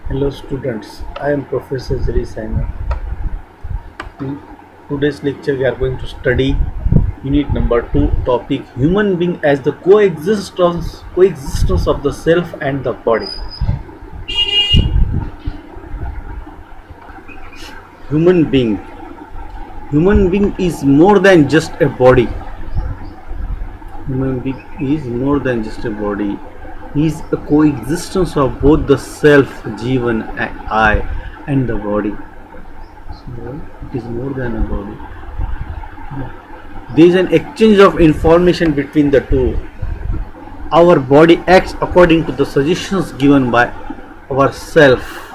Hello students, I am Professor Zeri Saina. In today's lecture we are going to study unit number 2 topic human being as the coexistence of the self and the body. Human being Human being is more than just a body. Human being is more than just a body. He is a coexistence of both the self, Jivan, and I, and the body. So it is more than a body. There is an exchange of information between the two. Our body acts according to the suggestions given by our self.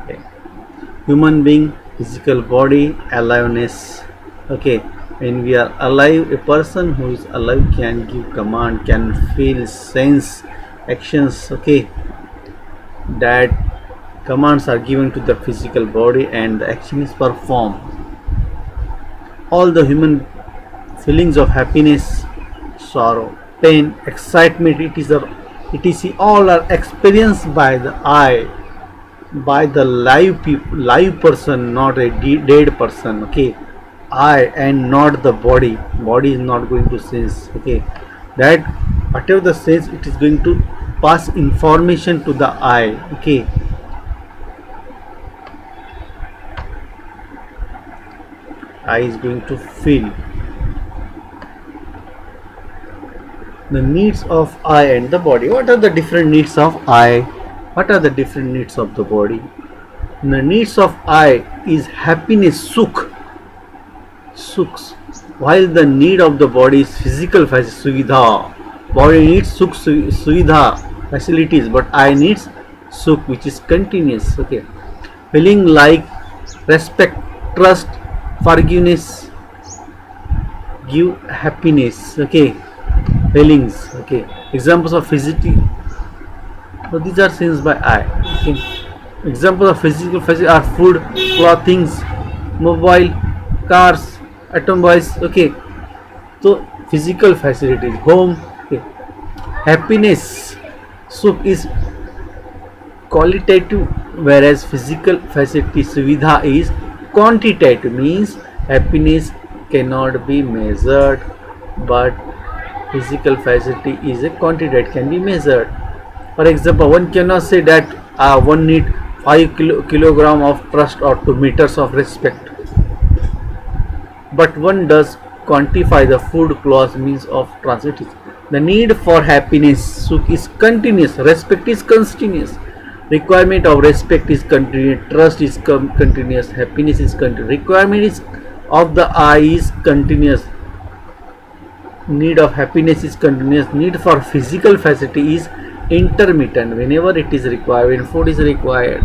Okay. Human being, physical body, aliveness. Okay. When we are alive, a person who is alive can give command, can feel, sense, actions. Okay. That commands are given to the physical body and the action is performed. All the human feelings of happiness, sorrow, pain, excitement, etc. all are experienced by the eye, by the live person, not a dead person. Okay, eye and not the body. Body is not going to sense. Okay, that whatever the sense, it is going to pass information to the eye. Okay, eye is going to feel. The needs of eye and the body. What are the different needs of eye? What are the different needs of the body? The needs of eye is happiness, sukhs, while the need of the body is physical suvidha. Body needs suvidha, facilities, but eye needs sukh, which is continuous. Okay, feeling like respect, trust, forgiveness give happiness. Okay, feelings. Okay, examples of physical. So these are seen by eye. Okay. Examples of physical facilities are food, clothing, mobile, cars, automobiles. Okay, so physical facilities, home. Okay. Happiness, sukh is qualitative, whereas physical facility suvidha is quantitative. Means happiness cannot be measured, but physical facility is a quantity that can be measured. For example, one cannot say that one need 5 kilogram of trust or 2 meters of respect, but one does quantify the food, clothes, means of transit. The need for happiness, sukh, is continuous, respect is continuous, requirement of respect is continuous, trust is continuous, happiness is continuous, requirement is of the eye is continuous, need of happiness is continuous, need for physical facility is intermittent. Whenever it is required, when food is required,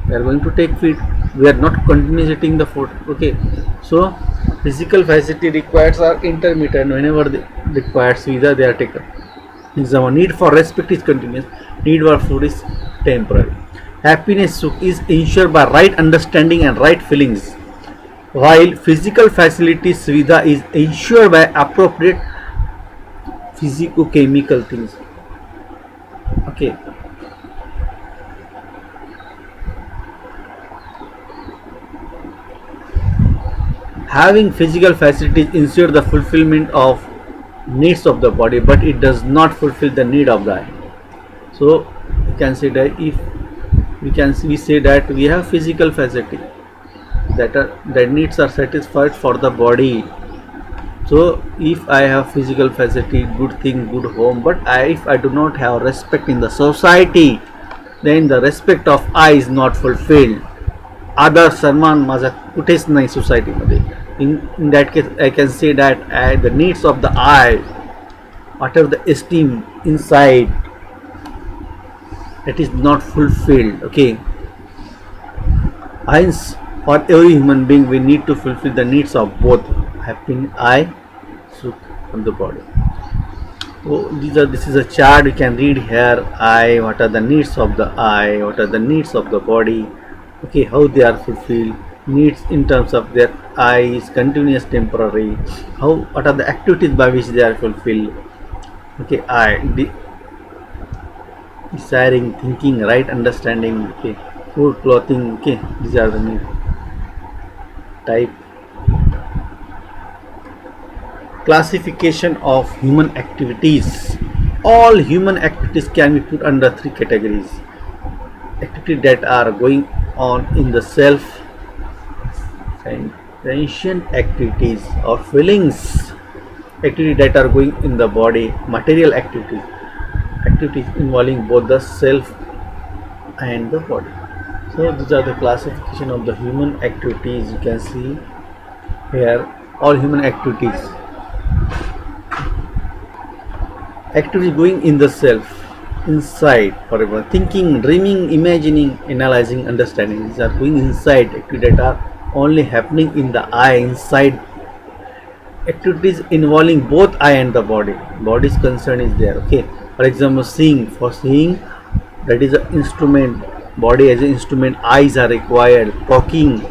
we are going to take food, we are not continuously eating the food. Okay, so physical facility requires are intermittent. Whenever they required suvidha, they are taken. Example, need for respect is continuous, need for food is temporary. Happiness, sukh, is ensured by right understanding and right feelings, while physical facility suvidha is ensured by appropriate physico-chemical things. Okay, having physical facilities ensure the fulfillment of needs of the body, but it does not fulfill the need of the eye. So we can say that if we say that we have physical facility, that needs are satisfied for the body. So if I have physical facility, good thing, good home, but if I do not have respect in the society, then the respect of I is not fulfilled. आदर सन्मान माझा कुठेच नाही सोसायटीमध्ये. In that case, I can say that the needs of the I, whatever the esteem inside, that is not fulfilled. Okay, hence for every human being we need to fulfill the needs of both happy I, sukh, from the body. So this is a chart you can read here. I, what are the needs of the I, what are the needs of the body. Okay, how they are fulfilled, needs in terms of their I is continuous, temporary, how, what are the activities by which they are fulfilled. Okay, desiring, thinking, right understanding, okay, food, clothing, okay, these are the need type. Classification of human activities. All human activities can be put under three categories: activities that are going on in the self, and sentient activities or feelings, activities that are going in the body, material activities, activities involving both the self and the body. So these are the classification of the human activities. You can see here all human activities. Activities going in the self, inside, for example, thinking, dreaming, imagining, analyzing, understanding. These are going inside. Activities that are only happening in the I, inside. Activities involving both I and the body. Body's concern is there. Okay. For example, seeing. For seeing, that is an instrument. Body as an instrument. Eyes are required. Talking,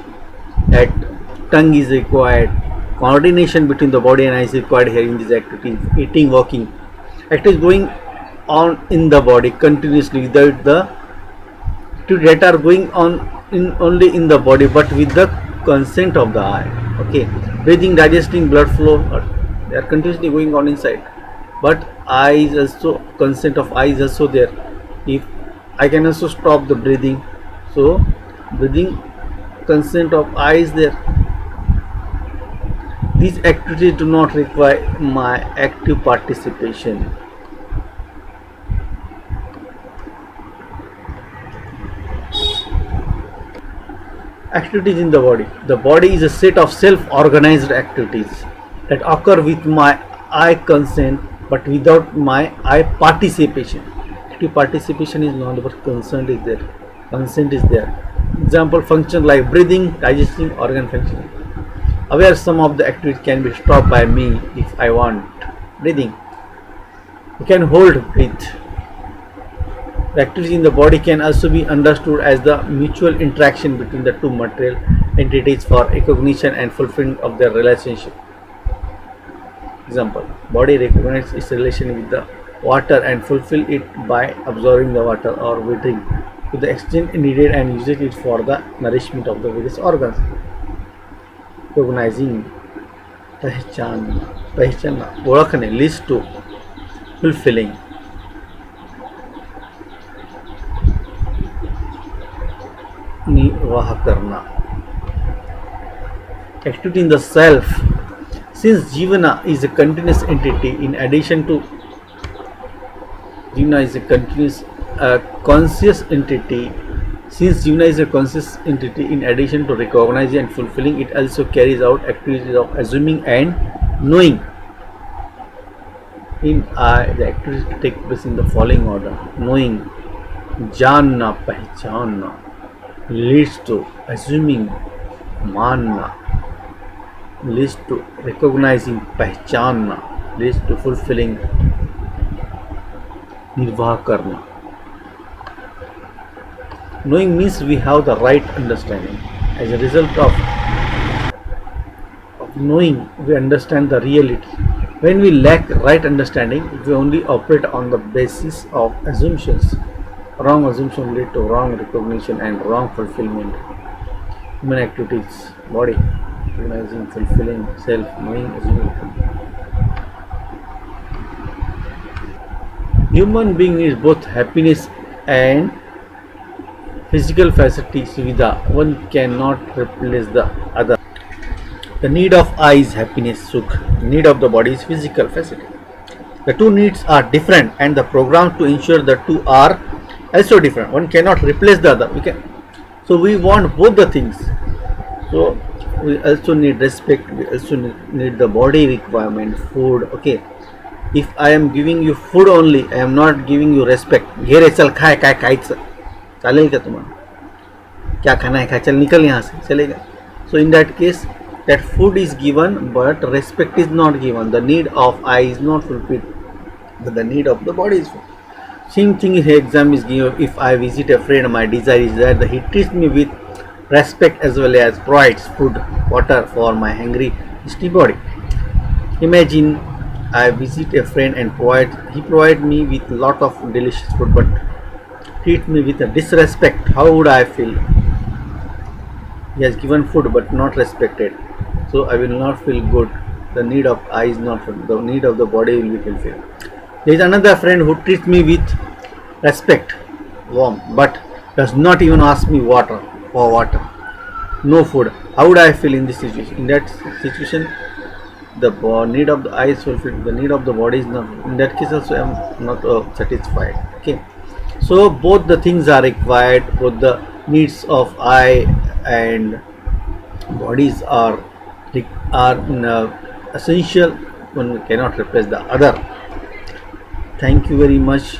that tongue is required. Coordination between the body and eyes is required here in these activities. Eating, walking. Activities going on in the body continuously without the activities that are going on in only in the body but with the consent of the eye. Okay, breathing, digesting, blood flow, they are continuously going on inside, but eyes also, consent of eyes also there. If I can also stop the breathing, so breathing, consent of eyes there. These activities do not require my active participation. Activities in the body. The body is a set of self-organized activities that occur with my I consent but without my I participation. Active participation is not, but consent is there. Consent is there. Example, function like breathing, digesting, organ functioning. Aware some of the activities can be stopped by me if I want. Breathing. You can hold breath. The activity in the body can also be understood as the mutual interaction between the two material entities for recognition and fulfillment of their relationship. Example, body recognizes its relation with the water and fulfill it by absorbing the water or withdrawing to the extent needed and using it for the nourishment of the various organs. Recognizing, पहचानना, ओळखणे, leads to fulfilling. निर्वाह करना. Activity in the self. Since Jivana is a continuous entity, in addition to Jivana is a continuous conscious entity. Since Jivana is a conscious entity, in addition to recognizing and fulfilling, it also carries out activities of assuming and knowing. In I, the activities take place in the following order: knowing, जानना, पहचानना, leads to assuming, मानना, leads to recognizing, पहचानना, leads to fulfilling, निर्वाह करना. Knowing means we have the right understanding. As a result of knowing, we understand the reality. When we lack right understanding, we only operate on the basis of assumptions. Wrong assumption lead to wrong recognition and wrong fulfillment. Human activities, body, recognizing, fulfilling, self, knowing, assuming. Human being needs both happiness and physical facility, suvidha. One cannot replace the other. The need of eye is happiness, sukh. The need of the body is physical facility. The two needs are different and the program to ensure the two are also different. One cannot replace the other. So we want both the things. So we also need respect. We also need the body requirement, food. Okay. If I am giving you food only, I am not giving you respect. घेरे चल खाए काय खायचं, चालेल का तुम्हाला? क्या खाना है, खा, चल निकल यहाँ से, चलेगा? So in that case, that food is given, but respect is not given. The need of eye is not fulfilled, but the need of the body is fulfilled. Same thing here, exam is given. If I visit a friend, my desire is that he treats me with respect as well as provides food, water for my hungry, thirsty body. Imagine I visit a friend and he provides me with lot of delicious food, but treat me with a disrespect, how would I feel? He has given food but not respected, so I will not feel good. The need of I is not fulfilled. The need of the body will be fulfilled. There is another friend who treats me with respect, warm, but does not even ask me water for water. No food. How would I feel in this situation? In that situation, the need of the eye is fulfilled. The need of the body is not. In that case, also I am not satisfied. Okay. So both the things are required. Both the needs of eye and bodies are essential. One cannot replace the other. Thank you very much